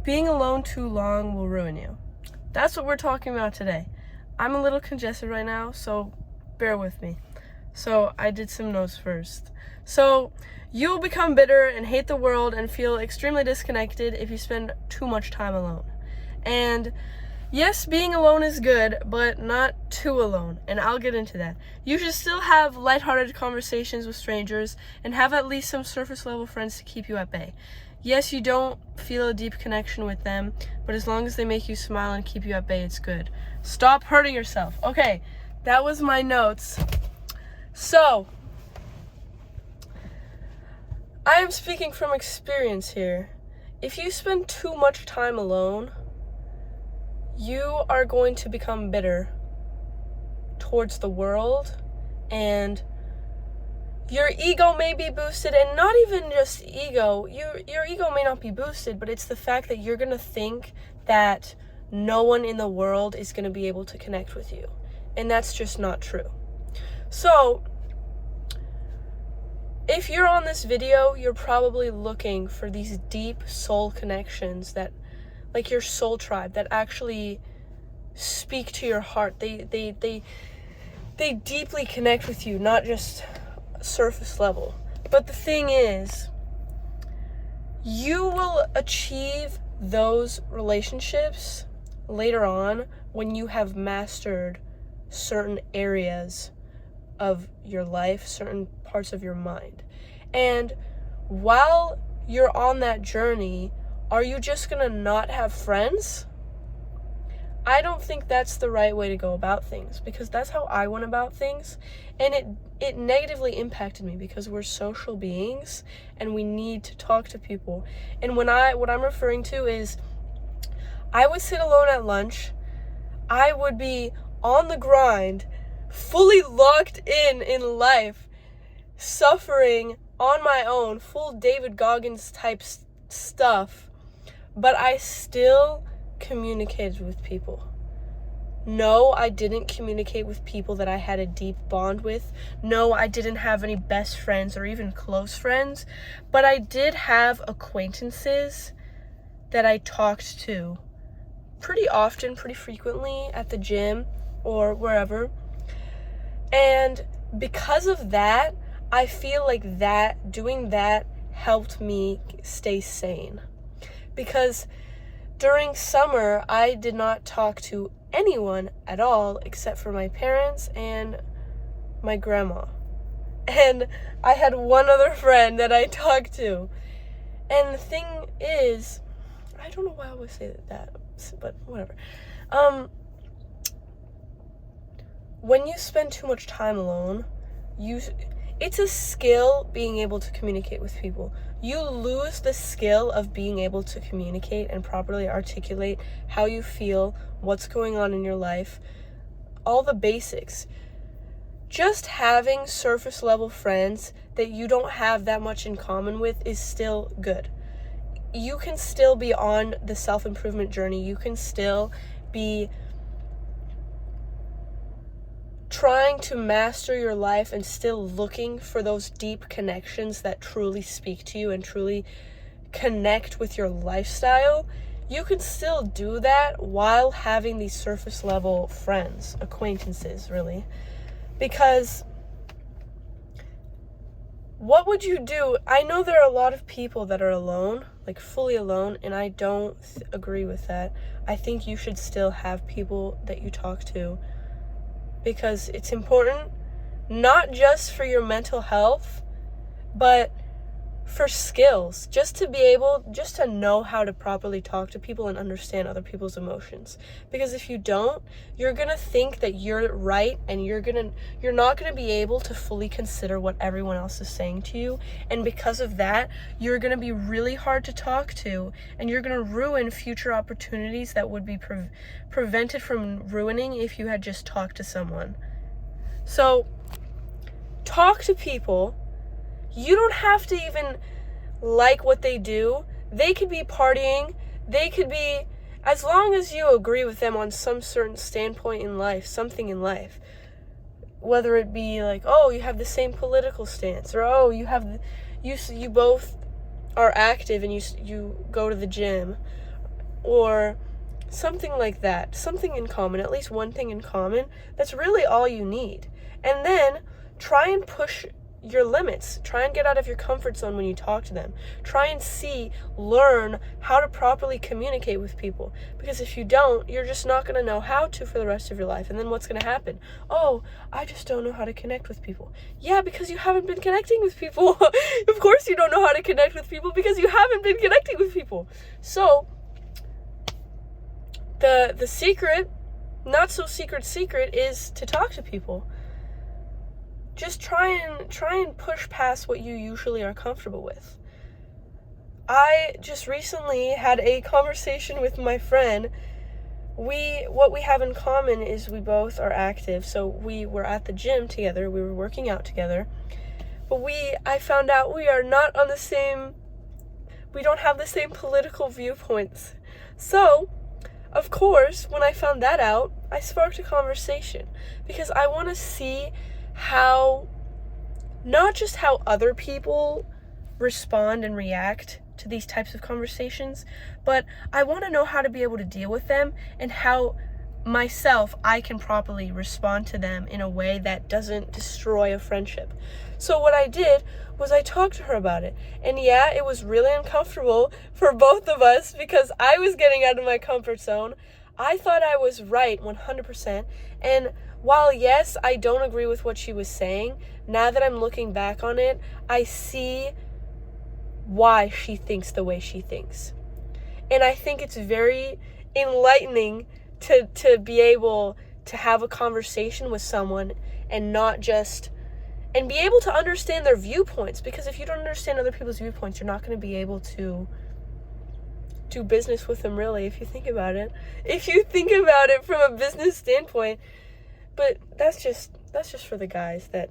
Being alone too long will ruin you. That's what we're talking about today. I'm a little congested right now, so bear with me. So I did some notes first. So you will become bitter and hate the world and feel extremely disconnected if you spend too much time alone. And yes, being alone is good, but not too alone, and I'll get into that. You should still have lighthearted conversations with strangers and have at least some surface level friends to keep you at bay. Yes, you don't feel a deep connection with them, but as long as they make you smile and keep you at bay, it's good. Stop hurting yourself. Okay, that was my notes. So, I am speaking from experience here. If you spend too much time alone, you are going to become bitter towards the world, and your ego may be boosted, and not even just ego. Your ego may not be boosted, but it's the fact that you're going to think that no one in the world is going to be able to connect with you, and that's just not true. So, if you're on this video, you're probably looking for these deep soul connections that, like your soul tribe, that actually speak to your heart. They deeply connect with you, not just surface level. But the thing is, you will achieve those relationships later on when you have mastered certain areas of your life, certain parts of your mind. And while you're on that journey, are you just gonna not have friends? I don't think that's the right way to go about things, because that's how I went about things, and it negatively impacted me, because we're social beings and we need to talk to people. And what I'm referring to is, I would sit alone at lunch, I would be on the grind, fully locked in life, suffering on my own, full David Goggins type stuff, but I still communicated with people. No, I didn't communicate with people that I had a deep bond with. No, I didn't have any best friends or even close friends, but I did have acquaintances that I talked to pretty often, pretty frequently at the gym or wherever. And because of that, I feel like doing that helped me stay sane. Because during summer, I did not talk to anyone at all except for my parents and my grandma. And I had one other friend that I talked to. And the thing is, I don't know why I always say that, but whatever. When you spend too much time alone, it's a skill being able to communicate with people. You lose the skill of being able to communicate and properly articulate how you feel, what's going on in your life, all the basics. Just having surface level friends that you don't have that much in common with is still good. You can still be on the self-improvement journey. You can still be trying to master your life and still looking for those deep connections that truly speak to you and truly connect with your lifestyle. You can still do that while having these surface level friends, acquaintances, really. Because what would you do? I know there are a lot of people that are alone, like fully alone, and I don't agree with that. I think you should still have people that you talk to, because it's important, not just for your mental health, but for skills, just to know how to properly talk to people and understand other people's emotions. Because if you don't, you're gonna think that you're right, and you're not gonna be able to fully consider what everyone else is saying to you, and because of that, you're gonna be really hard to talk to, and you're gonna ruin future opportunities that would be prevented from ruining if you had just talked to someone. So, talk to people. You don't have to even like what they do. They could be partying. They could be, as long as you agree with them on some certain standpoint in life, something in life. Whether it be like, oh, you have the same political stance, or oh, you both are active and you go to the gym. or something like that. Something in common, at least one thing in common. That's really all you need. And then try and push your limits. Try and get out of your comfort zone when you talk to them. Try and learn how to properly communicate with people. Because if you don't, you're just not going to know how to for the rest of your life. And then what's going to happen? Oh, I just don't know how to connect with people. Yeah, because you haven't been connecting with people. Of course you don't know how to connect with people because you haven't been connecting with people. So, the secret, not so secret is to talk to people. Just try and push past what you usually are comfortable with. I just recently had a conversation with my friend. What we have in common is we both are active. So we were at the gym together. We were working out together. But I found out we are not on we don't have the same political viewpoints. So, of course, when I found that out, I sparked a conversation because I want to see not just how other people respond and react to these types of conversations, but I want to know how to be able to deal with them and how I can properly respond to them in a way that doesn't destroy a friendship. So what I did was I talked to her about it. And yeah, it was really uncomfortable for both of us because I was getting out of my comfort zone. I thought I was right 100%. And while yes, I don't agree with what she was saying, now that I'm looking back on it, I see why she thinks the way she thinks. And I think it's very enlightening to be able to have a conversation with someone and be able to understand their viewpoints, because if you don't understand other people's viewpoints, you're not going to be able to do business with them, really, if you think about it. If you think about it from a business standpoint. But that's just for the guys that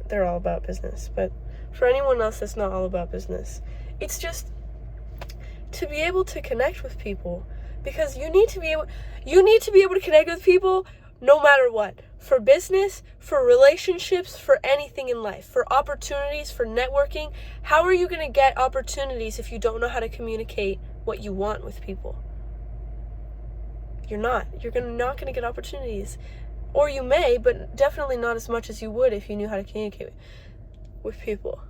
they're all about business. But for anyone else that's not all about business, it's just to be able to connect with people, because you need to be able to connect with people no matter what. For business, for relationships, for anything in life, for opportunities, for networking. How are you going to get opportunities if you don't know how to communicate what you want with people? You're not going to get opportunities. Or you may, but definitely not as much as you would if you knew how to communicate with people.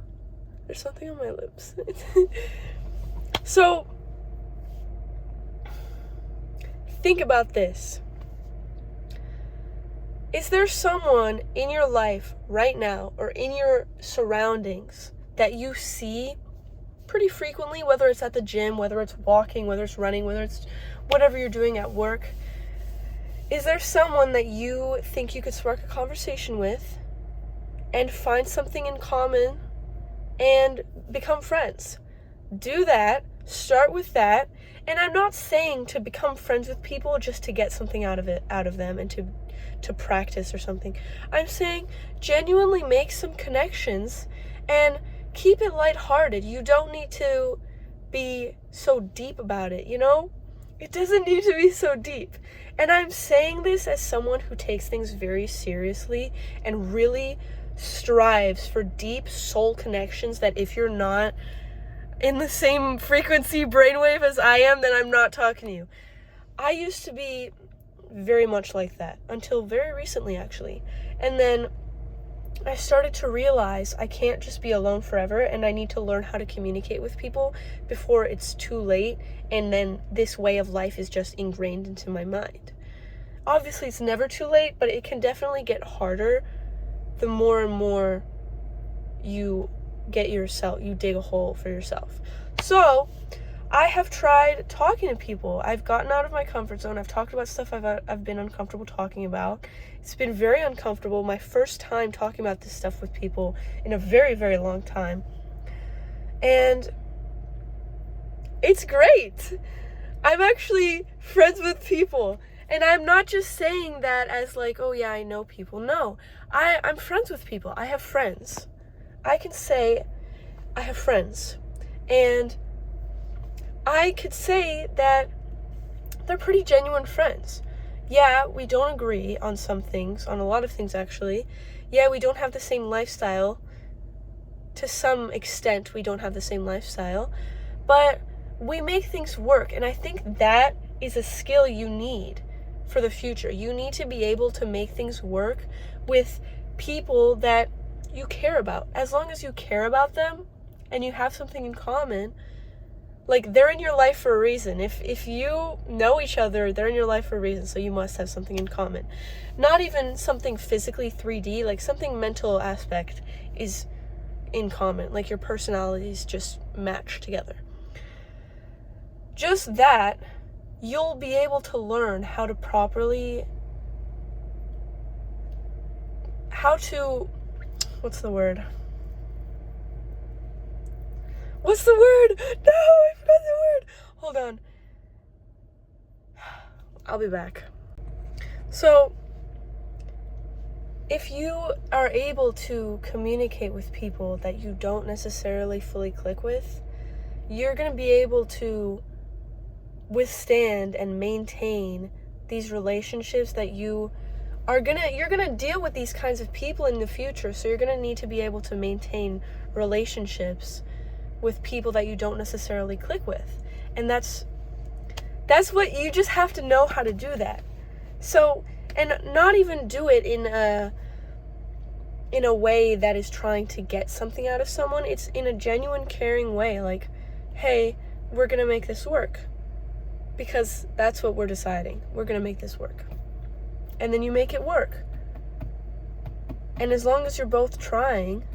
There's something on my lips. So, think about this. Is there someone in your life right now or in your surroundings that you see pretty frequently, whether it's at the gym, whether it's walking, whether it's running, whether it's whatever you're doing at work? Is there someone that you think you could spark a conversation with and find something in common and become friends? Do that. Start with that. And I'm not saying to become friends with people just to get something out of them and to practice or something. I'm saying genuinely make some connections and keep it lighthearted. You don't need to be so deep about it, you know? It doesn't need to be so deep. And I'm saying this as someone who takes things very seriously and really strives for deep soul connections that if you're not in the same frequency brainwave as I am, then I'm not talking to you. I used to be very much like that until very recently, actually. And then I started to realize I can't just be alone forever, and I need to learn how to communicate with people before it's too late, and then this way of life is just ingrained into my mind. Obviously, it's never too late, but it can definitely get harder the more and more you dig a hole for yourself. So, I have tried talking to people. I've gotten out of my comfort zone. I've talked about stuff I've been uncomfortable talking about. It's been very uncomfortable. My first time talking about this stuff with people in a very, very long time. And it's great. I'm actually friends with people. And I'm not just saying that as like, oh yeah, I know people. No, I'm friends with people. I have friends. I can say I have friends. And I could say that they're pretty genuine friends. Yeah, we don't agree on some things, on a lot of things actually. Yeah, we don't have the same lifestyle. To some extent, we don't have the same lifestyle. But we make things work. And I think that is a skill you need for the future. You need to be able to make things work with people that you care about. As long as you care about them and you have something in common, like, they're in your life for a reason. If you know each other, they're in your life for a reason, so you must have something in common. Not even something physically 3D, like something mental aspect is in common, like your personalities just match together. Just that, you'll be able to learn how to what's the word? What's the word? No, I forgot the word. Hold on. I'll be back. So, if you are able to communicate with people that you don't necessarily fully click with, you're going to be able to withstand and maintain these relationships that you're going to deal with these kinds of people in the future. So you're going to need to be able to maintain relationships with people that you don't necessarily click with. And that's what you just have to know how to do that. So, and not even do it in a way that is trying to get something out of someone. It's in a genuine, caring way, like, hey, we're gonna make this work because that's what we're deciding. We're gonna make this work. And then you make it work. And as long as you're both trying,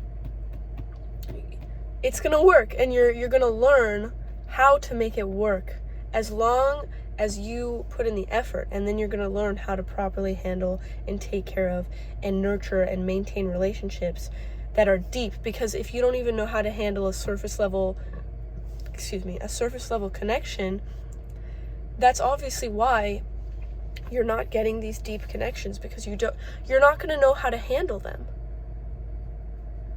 it's gonna work, and you're gonna learn how to make it work as long as you put in the effort. And then you're gonna learn how to properly handle and take care of and nurture and maintain relationships that are deep. Because if you don't even know how to handle a surface level connection, that's obviously why you're not getting these deep connections, because you're not gonna know how to handle them.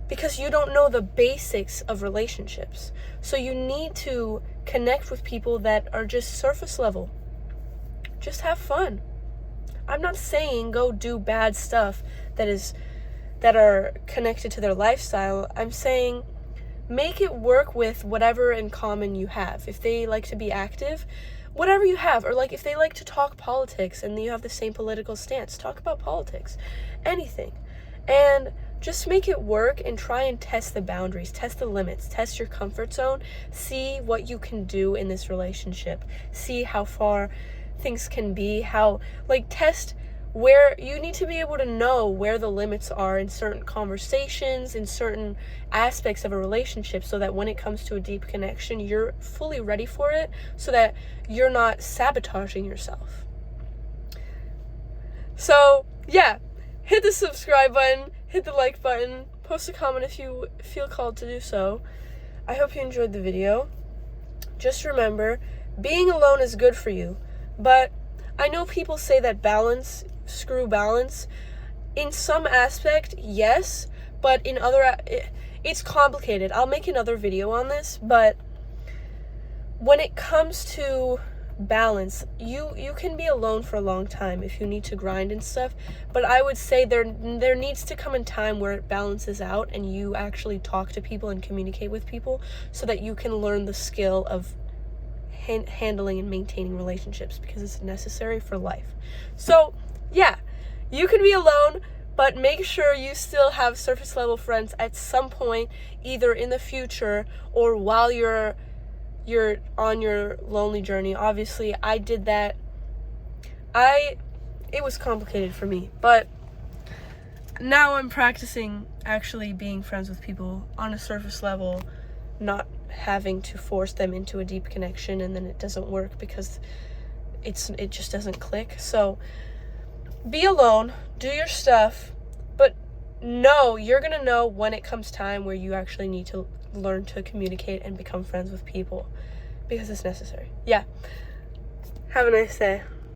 Because you don't know the basics of relationships. So you need to connect with people that are just surface level. Just have fun. I'm not saying go do bad stuff that are connected to their lifestyle. I'm saying make it work with whatever in common you have. If they like to be active, whatever you have, or like if they like to talk politics and you have the same political stance, talk about politics. Anything. And just make it work and try and test the boundaries, test the limits, test your comfort zone, see what you can do in this relationship, see how far things can be, test where you need to be able to know where the limits are in certain conversations, in certain aspects of a relationship, so that when it comes to a deep connection, you're fully ready for it, so that you're not sabotaging yourself. So, yeah, hit the subscribe button. Hit the like button, post a comment if you feel called to do so. I hope you enjoyed the video. Just remember, being alone is good for you, but I know people say that screw balance. In some aspect, yes, but in other, it's complicated. I'll make another video on this, but when it comes to balance, you can be alone for a long time if you need to grind and stuff, but I would say there needs to come a time where it balances out and you actually talk to people and communicate with people, so that you can learn the skill of handling and maintaining relationships, because it's necessary for life. So yeah, you can be alone, but make sure you still have surface level friends at some point, either in the future or while you're on your lonely journey. Obviously, I did that. It was complicated for me, but now I'm practicing actually being friends with people on a surface level, not having to force them into a deep connection and then it doesn't work because it just doesn't click. So be alone, do your stuff, but you're gonna know when it comes time where you actually need to learn to communicate and become friends with people, because it's necessary. Yeah. Have a nice day.